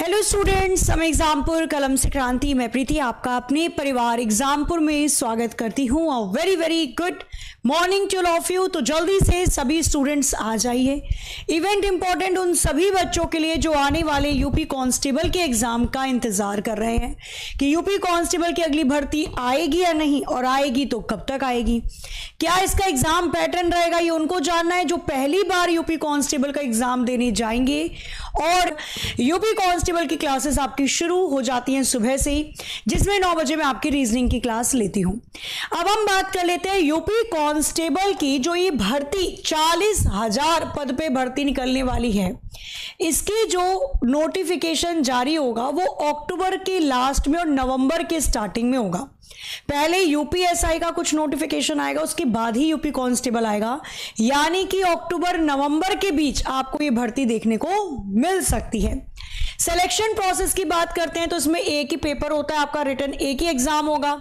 Hello students, हम एग्जामपुर कलम से क्रांति, मैं प्रीति आपका अपने परिवार एग्जामपुर में स्वागत करती हूँ। और very very good morning to all of you. तो जल्दी से सभी स्टूडेंट्स आ जाइए। इवेंट इंपॉर्टेंट उन सभी बच्चों के लिए जो आने वाले यूपी कांस्टेबल के एग्जाम का इंतजार कर रहे हैं कि यूपी कांस्टेबल की अगली भर्ती आएगी या नहीं, और आएगी तो कब तक आएगी, क्या इसका एग्जाम पैटर्न रहेगा, ये उनको जानना है जो पहली बार यूपी कांस्टेबल का एग्जाम देने जाएंगे। और यूपी कांस्टेबल की क्लासेस आपकी शुरू हो जाती हैं सुबह से ही, जिसमें 9 बजे मैं आपकी रीजनिंग की क्लास लेती हूं। अब हम बात कर लेते हैं यूपी कांस्टेबल की। जो ये भर्ती 40,000 पद पे भर्ती निकलने वाली है, इसकी जो नोटिफिकेशन जारी होगा वो अक्टूबर के लास्ट में और नवंबर के स्टार्टिंग में होगा। पहले यूपीएसआई का कुछ नोटिफिकेशन आएगा, उसके बाद ही यूपी कांस्टेबल आएगा, यानी कि अक्टूबर नवंबर के बीच आपको ये भर्ती देखने को मिल सकती है। सिलेक्शन प्रोसेस की बात करते हैं तो इसमें एक ही पेपर होता है आपका, रिटन एक ही एग्जाम होगा।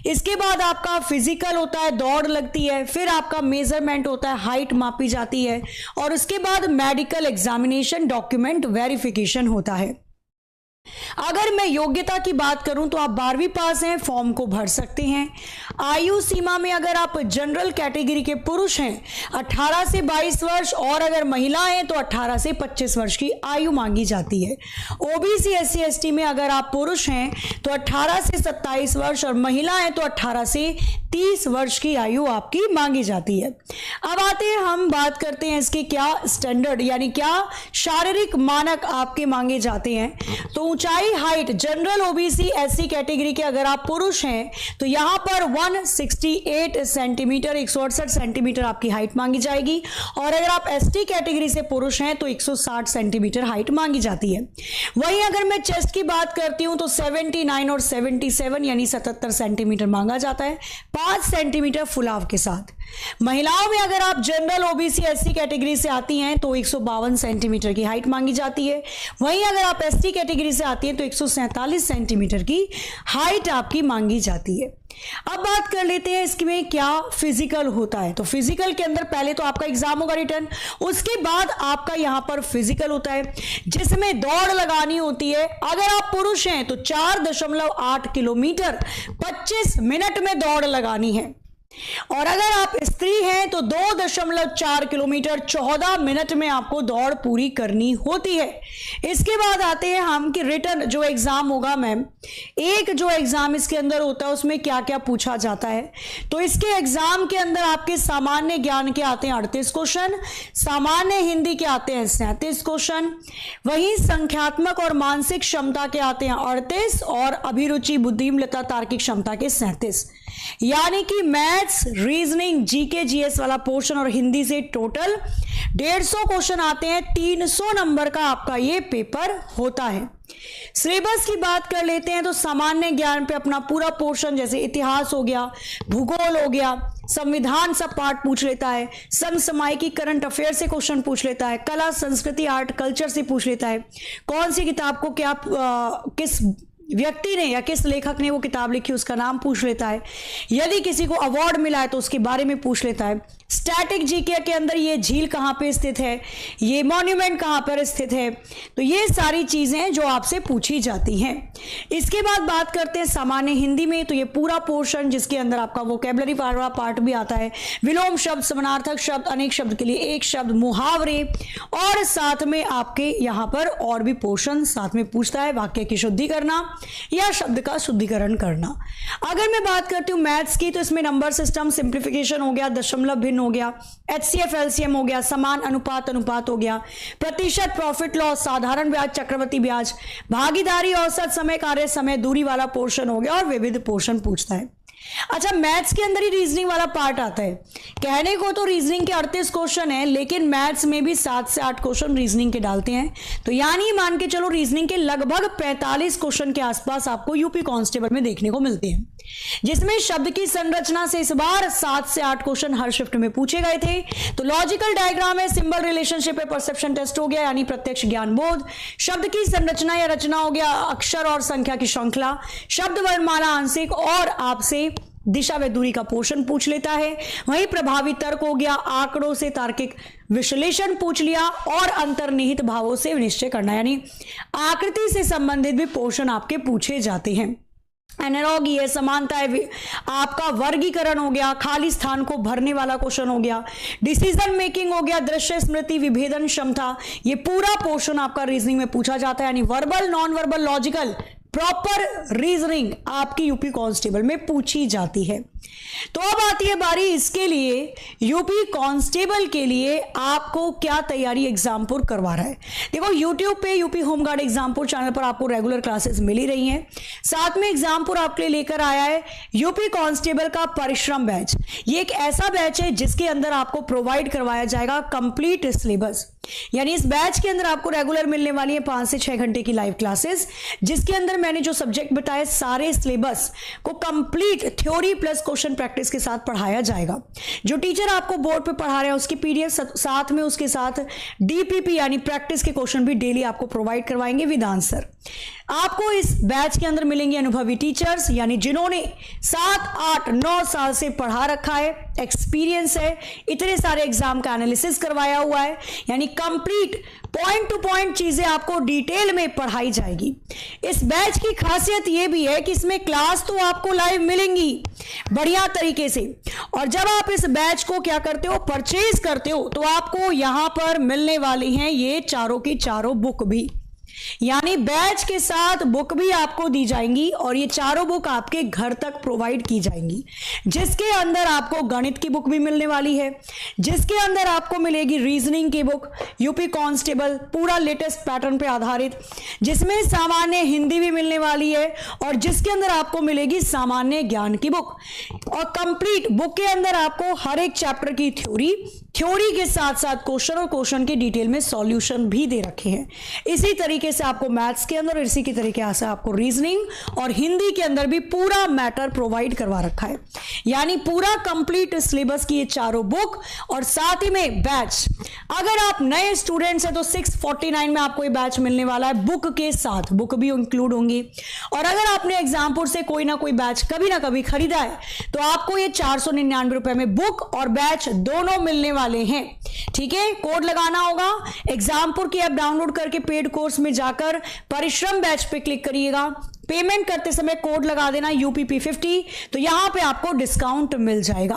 इसके बाद आपका फिजिकल होता है, दौड़ लगती है, फिर आपका मेजरमेंट होता है, हाइट मापी जाती है, और उसके बाद मेडिकल एग्जामिनेशन, डॉक्यूमेंट वेरिफिकेशन होता है। अगर मैं योग्यता की बात करूं तो आप 12वीं पास हैं, फॉर्म को भर सकते हैं। आयु सीमा में अगर आप जनरल कैटेगरी के पुरुष हैं 18 से 22 वर्ष, और अगर महिला हैं तो 18 से 25 वर्ष की आयु मांगी जाती है। ओबीसी एससी एसटी में अगर आप पुरुष हैं तो 18 से 27 वर्ष, और महिला हैं तो 18 से 30 वर्ष की आयु आपकी मांगी जाती है। अब आते हैं, हम बात करते हैं इसके क्या स्टैंडर्ड यानी क्या शारीरिक मानक आपके मांगे जाते हैं। तो ऊंचाई, height, general OBC SC category के अगर आप पुरुष हैं तो यहां पर 168 सेंटीमीटर 168 सेंटीमीटर आपकी हाइट मांगी जाएगी, और अगर आप एसटी कैटेगरी से पुरुष हैं तो 160 सेंटीमीटर हाइट मांगी जाती है। वहीं अगर मैं चेस्ट की बात करती हूं तो 79 और 77 यानी 77 सेंटीमीटर मांगा जाता है, 5 सेंटीमीटर फुलाव के साथ। महिलाओं में अगर आप जनरल ओबीसी एससी कैटेगरी से आती हैं तो 152 सेंटीमीटर की हाइट मांगी जाती है। वहीं अगर आप एसटी कैटेगरी से आती हैं तो 147 सेंटीमीटर की हाइट आपकी मांगी जाती है। अब बात कर लेते हैं इसमें क्या फिजिकल होता है। तो फिजिकल के अंदर पहले तो आपका एग्जाम होगा रिटर्न, उसके बाद आपका यहां पर फिजिकल होता है जिसमें दौड़ लगानी होती है। अगर आप पुरुष हैं तो 4.8 किलोमीटर 25 मिनट में दौड़ लगानी है, और अगर आप स्त्री हैं तो 2.4 किलोमीटर 14 मिनट में आपको दौड़ पूरी करनी होती है। इसके बाद आते हैं हम कि रिटर्न जो एग्जाम होगा मैम, एक जो एग्जाम इसके अंदर होता है उसमें क्या क्या पूछा जाता है। तो इसके एग्जाम के अंदर आपके सामान्य ज्ञान के आते हैं 38 क्वेश्चन, सामान्य हिंदी के आते हैं 37 क्वेश्चन, वहीं संख्यात्मक और मानसिक क्षमता के आते हैं 38, और अभिरुचि, बुद्धिमत्ता, तार्किक क्षमता के 37। यानी कि मैथ्स, रीजनिंग, जीके जीएस वाला पोर्शन और हिंदी से टोटल 150 क्वेश्चन आते हैं। 300 नंबर का आपका ये पेपर होता है। सिलेबस की बात कर लेते हैं तो सामान्य ज्ञान पे अपना पूरा पोर्शन, जैसे इतिहास हो गया, भूगोल हो गया, संविधान सब पार्ट पूछ लेता है, समसामयिकी करंट अफेयर से क्वेश्चन पूछ लेता है, कला संस्कृति आर्ट कल्चर से पूछ लेता है, कौन सी किताब को क्या किस व्यक्ति ने या किस लेखक ने वो किताब लिखी उसका नाम पूछ लेता है, यदि किसी को अवार्ड मिला है तो उसके बारे में पूछ लेता है। स्टैटिक जीके के अंदर ये झील कहाँ पे स्थित है, ये मॉन्यूमेंट कहाँ पर स्थित है, तो ये सारी चीजें जो आपसे पूछी जाती हैं। इसके बाद बात करते हैं सामान्य हिंदी में, तो ये पूरा पोर्शन जिसके अंदर आपका वोकेबलरी वाला पार्ट भी आता है, विलोम शब्द, समानार्थक शब्द, अनेक शब्द के लिए एक शब्द, मुहावरे, और साथ में आपके यहाँ पर और भी पोर्शन साथ में पूछता है, वाक्य की शुद्धि करना या शब्द का शुद्धिकरण करना। अगर मैं बात करती हूँ मैथ्स की तो इसमें नंबर सिस्टम, सिंप्लीफिकेशन हो गया, दशमलव भिन्न हो गया, एचसीएफ एलसीएम हो गया, समान अनुपात अनुपात हो गया, प्रतिशत, प्रॉफिट लॉस, साधारण ब्याज, चक्रवृद्धि ब्याज, भागीदारी, औसत समय, कार्य समय, दूरी वाला पोर्शन हो गया, और विविध पोर्शन पूछता है। अच्छा, मैथ्स के अंदर ही रीजनिंग वाला पार्ट आता है। कहने को तो रीजनिंग के 38 क्वेश्चन है, लेकिन मैथ्स में भी 7 से 8 क्वेश्चन रीजनिंग के डालते हैं। तो यानी मान के चलो रीजनिंग के लगभग 45 क्वेश्चन के आसपास आपको यूपी कांस्टेबल में देखने को मिलते हैं, जिसमें शब्द की संरचना से इस बार 7 से 8 क्वेश्चन हर शिफ्ट में पूछे गए थे। तो लॉजिकल डायग्राम है, सिंबल रिलेशनशिप है, परसेप्शन टेस्ट हो गया यानी प्रत्यक्ष ज्ञान बोध, शब्द की संरचना या रचना हो गया, अक्षर और संख्या की श्रृंखला, शब्द वर्णमाला आंशिक, और आपसे दिशा व दूरी का पोर्शन पूछ लेता है। वहीं प्रभावी तर्क हो गया, आंकड़ों से तार्किक विश्लेषण पूछ लिया, और अंतर्निहित भावों से निश्चय करना, यानी आकृति से संबंधित भी पोर्शन आपके पूछे जाते हैं। एनालॉगी है, समानता है, आपका वर्गीकरण हो गया, खाली स्थान को भरने वाला क्वेश्चन हो गया, डिसीजन मेकिंग हो गया, दृश्य स्मृति, विभेदन क्षमता, ये पूरा पोर्शन आपका रीजनिंग में पूछा जाता है। यानी verbal, non verbal, logical, proper reasoning आपकी यूपी कांस्टेबल में पूछी जाती है। तो अब आती है बारी इसके लिए, यूपी कांस्टेबल के लिए आपको क्या तैयारी एग्जामपुर करवा रहा है। देखो यूट्यूब पे यूपी होमगार्ड एग्जामपुर चैनल पर आपको रेगुलर क्लासेस मिल ही रही हैं। साथ में एग्जामपुर आपके लिए लेकर आया है यूपी कांस्टेबल का परिश्रम बैच। ये एक ऐसा बैच है जिसके अंदर आपको प्रोवाइड करवाया जाएगा कंप्लीट सिलेबस। यानी इस बैच के अंदर आपको रेगुलर मिलने वाली है 5 से 6 घंटे की लाइव क्लासेस, जिसके अंदर मैंने जो सब्जेक्ट बताए सारे सिलेबस को complete theory plus question practice के साथ पढ़ाया जाएगा। जो टीचर आपको बोर्ड पे पढ़ा रहे हैं उसकी पीडीएफ साथ में, उसके साथ डीपीपी यानी प्रैक्टिस के क्वेश्चन भी डेली आपको प्रोवाइड करवाएंगे विद आंसर। आपको इस बैच के अंदर मिलेंगे अनुभवी टीचर्स, यानी जिन्होंने 7, 8, 9 साल से पढ़ा रखा है, एक्सपीरियंस है, इतने सारे एग्जाम का एनालिसिस करवाया हुआ है, यानी कंप्लीट पॉइंट टू पॉइंट चीजें आपको डिटेल में पढ़ाई जाएगी। इस बैच की खासियत यह भी है कि इसमें क्लास तो आपको लाइव मिलेंगी बढ़िया तरीके से, और जब आप इस बैच को क्या करते हो, परचेज करते हो, तो आपको यहां पर मिलने वाली हैं ये चारों की चारों बुक भी, यानी बैच के साथ बुक भी आपको दी जाएंगी, और ये चारों बुक आपके घर तक प्रोवाइड की जाएंगी, जिसके अंदर आपको गणित की बुक भी मिलने वाली है, जिसके अंदर आपको मिलेगी रीजनिंग की बुक यूपी कांस्टेबल पूरा लेटेस्ट पैटर्न पे आधारित, जिसमें सामान्य हिंदी भी मिलने वाली है, और जिसके अंदर आपको मिलेगी सामान्य ज्ञान की बुक। और कंप्लीट बुक के अंदर आपको हर एक चैप्टर की थ्योरी के साथ साथ क्वेश्चन और क्वेश्चन के डिटेल में सॉल्यूशन भी दे रखे हैं। इसी तरीके से आपको मैथ्स के अंदर, इसी की तरीके से आपको रीजनिंग और हिंदी के अंदर भी पूरा मैटर प्रोवाइड करवा रखा है, यानी पूरा कंप्लीट सिलेबस की ये चारों बुक, और साथ ही में बैच। अगर आप नए स्टूडेंट्स हैं तो 649 में आपको ये बैच मिलने वाला है, बुक के साथ, बुक भी इंक्लूड होंगी। और अगर आपने एग्जामपुर से कोई ना कोई बैच कभी ना कभी खरीदा है तो आपको ये 499 रुपए में बुक और बैच दोनों मिलने वाले हैं। ठीक है, कोड लगाना होगा, एग्जामपुर की ऐप डाउनलोड करके पेड कोर्स में जाकर परिश्रम बैच पे क्लिक करिएगा, पेमेंट करते समय कोड लगा देना UPP50, तो यहां पे आपको डिस्काउंट मिल जाएगा।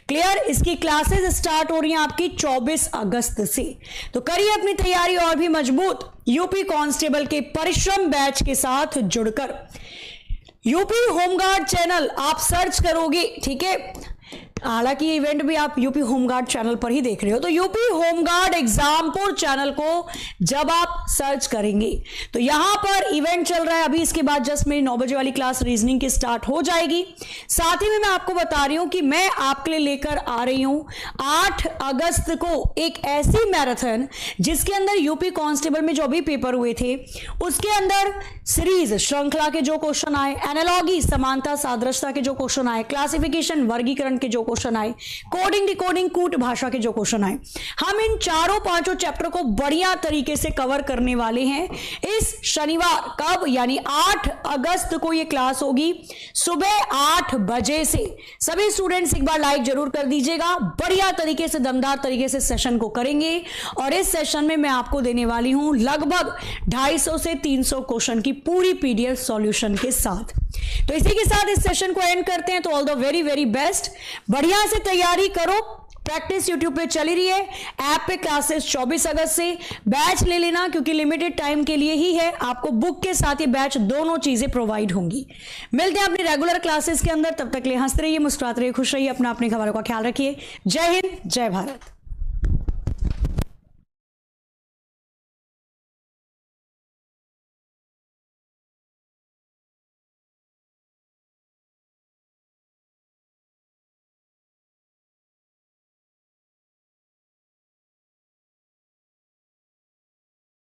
क्लियर, इसकी क्लासेस स्टार्ट हो रही हैं आपकी 24 अगस्त से, तो करिए अपनी तैयारी और भी मजबूत यूपी कांस्टेबल के परिश्रम बैच के साथ जुड़कर। यूपी होमगार्ड चैनल आप सर्च करोगे, ठीक है, हालांकि इवेंट भी आप यूपी होमगार्ड चैनल पर ही देख रहे हो, तो यूपी होमगार्ड एग्जामपुर चैनल को जब आप सर्च करेंगे तो यहां पर इवेंट चल रहा है अभी। इसके बाद जस्ट मेरी 9 बजे वाली क्लास रीजनिंग की स्टार्ट हो जाएगी। साथ ही में मैं आपको बता रही हूं कि मैं आपके लिए लेकर आ रही हूं 8 अगस्त को एक ऐसी मैराथन जिसके अंदर यूपी कांस्टेबल में जो भी पेपर हुए थे उसके अंदर सीरीज श्रृंखला के जो क्वेश्चन आए, एनालॉगी समानता सादृश्यता के जो क्वेश्चन आए, क्लासिफिकेशन वर्गीकरण के जो क्वेश्चन आए, कोडिंग डिकोडिंग कूट भाषा के जो क्वेश्चन आए, हम इन 4-5 चैप्टर को बढ़िया तरीके से कवर करने वाले हैं इस शनिवार। कब? यानी 8 अगस्त को ये क्लास होगी सुबह 8 बजे से। सभी स्टूडेंट्स एक बार लाइक जरूर कर दीजिएगा। बढ़िया तरीके से, दमदार तरीके से सेशन को करेंगे, और इस सेशन में मैं आपको देने वाली हूं लगभग 250 से 300 क्वेश्चन की पूरी पीडीएफ सॉल्यूशन के साथ। तो इसी के साथ इस सेशन को एंड करते हैं। तो all the very very best, बढ़िया से तैयारी करो। प्रैक्टिस यूट्यूब पे चली रही है, ऐप पे क्लासेस 24 अगस्त से। बैच ले लेना क्योंकि लिमिटेड टाइम के लिए ही है, आपको बुक के साथ ये बैच दोनों चीजें प्रोवाइड होंगी। मिलते हैं अपनी रेगुलर क्लासेस के अंदर, तब तक लिए हंसते रहिए, मुस्कुराते रहिए, खुश रहिए, अपने घरों का ख्याल रखिए। जय हिंद, जय भारत।